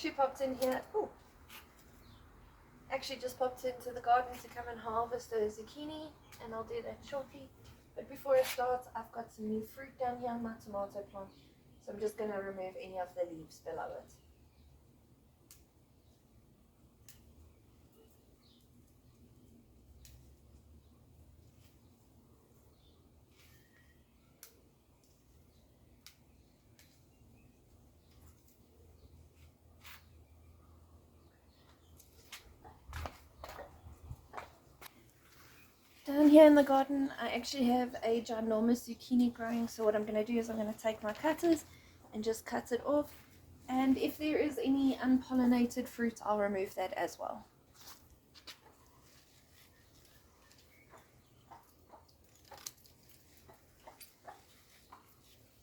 actually popped in here. Oh, actually just popped into the garden to come and harvest a zucchini, and I'll do that shortly. But before I start, I've got some new fruit down here on my tomato plant, so I'm just going to remove any of the leaves below it. Down here in the garden, I actually have a ginormous zucchini growing, so what I'm going to do is I'm going to take my cutters and just cut it off, and if there is any unpollinated fruit, I'll remove that as well.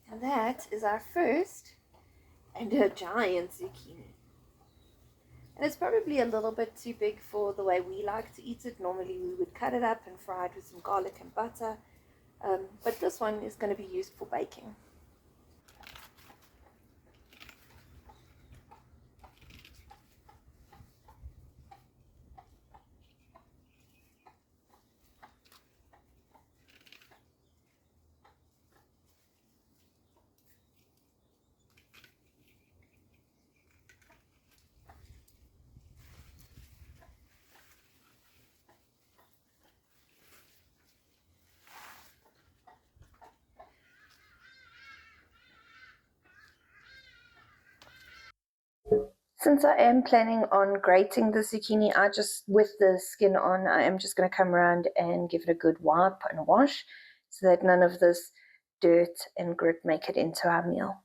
And that is our first and a giant zucchini. And it's probably a little bit too big for the way we like to eat it. Normally we would cut it up and fry it with some garlic and butter. But this one is going to be used for baking. Since I am planning on grating the zucchini, with the skin on, I am just going to come around and give it a good wipe and wash so that none of this dirt and grit make it into our meal.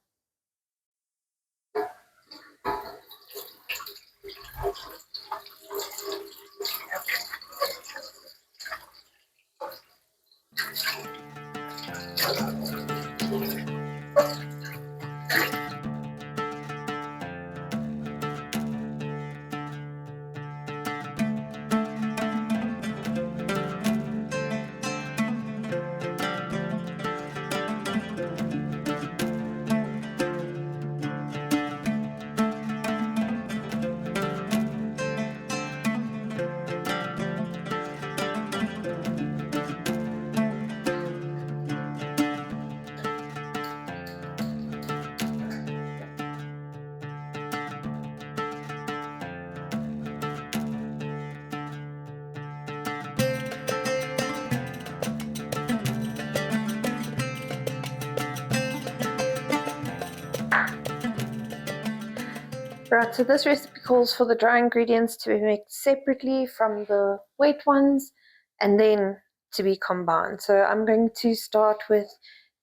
Right, so this recipe calls for the dry ingredients to be mixed separately from the wet ones and then to be combined. So I'm going to start with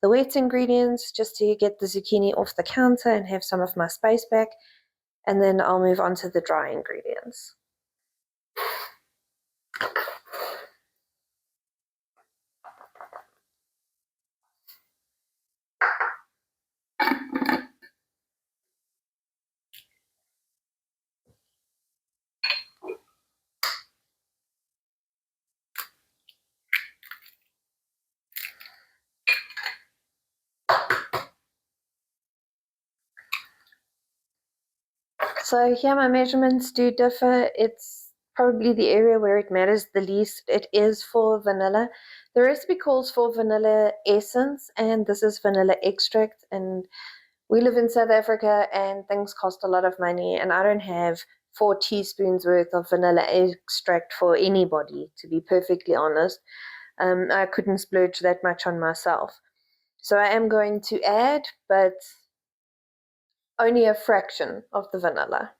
the wet ingredients just to get the zucchini off the counter and have some of my space back, and then I'll move on to the dry ingredients. So here my measurements do differ. It's probably the area where it matters the least. It is for vanilla. The recipe calls for vanilla essence, and this is vanilla extract, and we live in South Africa and things cost a lot of money, and I don't have 4 teaspoons worth of vanilla extract for anybody, to be perfectly honest. I couldn't splurge that much on myself. So I am going to add, but only a fraction of the vanilla.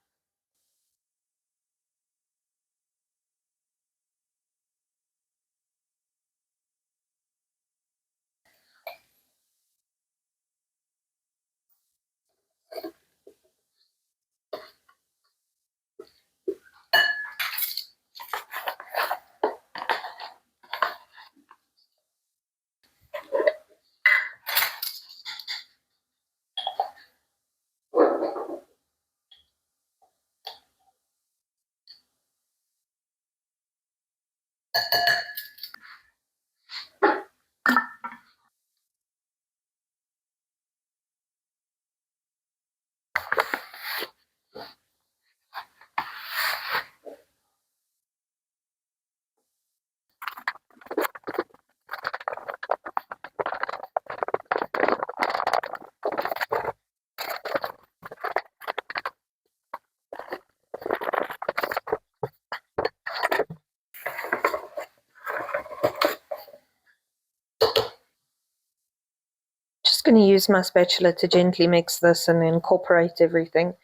going to use my spatula to gently mix this and incorporate everything.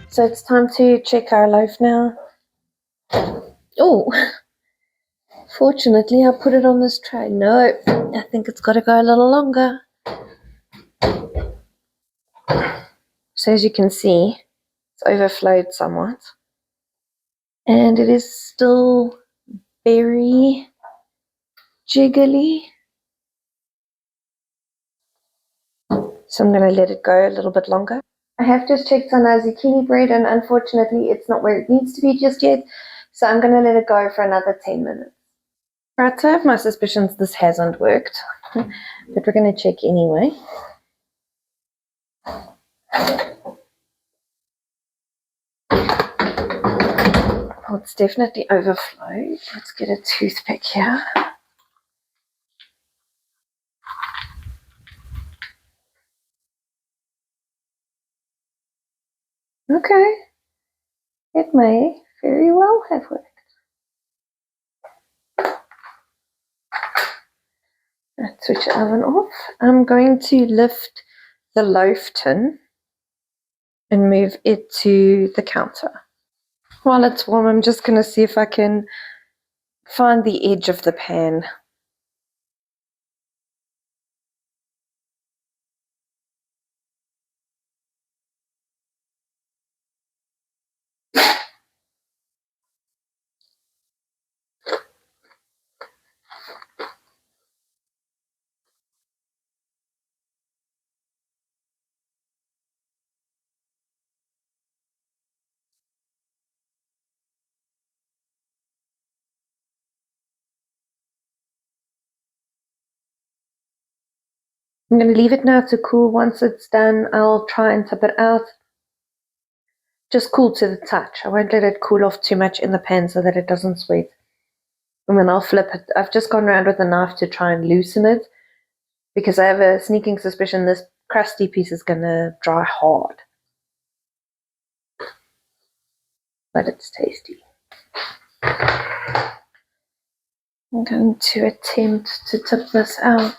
So it's time to check our loaf now. Oh, fortunately I put it on this tray. No, I think it's got to go a little longer. So as you can see, it's overflowed somewhat. And it is still very jiggly. So I'm going to let it go a little bit longer. I have just checked on our zucchini bread and unfortunately it's not where it needs to be just yet. So I'm going to let it go for another 10 minutes. Right, so I have my suspicions this hasn't worked. But we're going to check anyway. Oh, it's definitely overflowed. Let's get a toothpick here. Okay, it may very well have worked. Let's switch the oven off. I'm going to lift the loaf tin and move it to the counter. While it's warm, I'm just going to see if I can find the edge of the pan. I'm going to leave it now to cool. Once it's done, I'll try and tip it out. Just cool to the touch. I won't let it cool off too much in the pan so that it doesn't sweat. And then I'll flip it. I've just gone around with a knife to try and loosen it because I have a sneaking suspicion this crusty piece is going to dry hard. But it's tasty. I'm going to attempt to tip this out.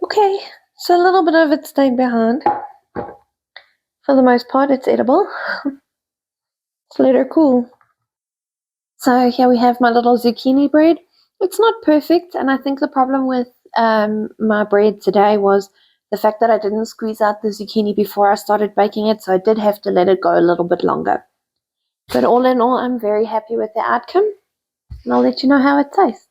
Okay, so a little bit of it stayed behind. For the most part, it's edible. Let's let her cool. So here we have my little zucchini bread. It's not perfect, and I think the problem with my bread today was the fact that I didn't squeeze out the zucchini before I started baking it, so I did have to let it go a little bit longer. But all in all, I'm very happy with the outcome, and I'll let you know how it tastes.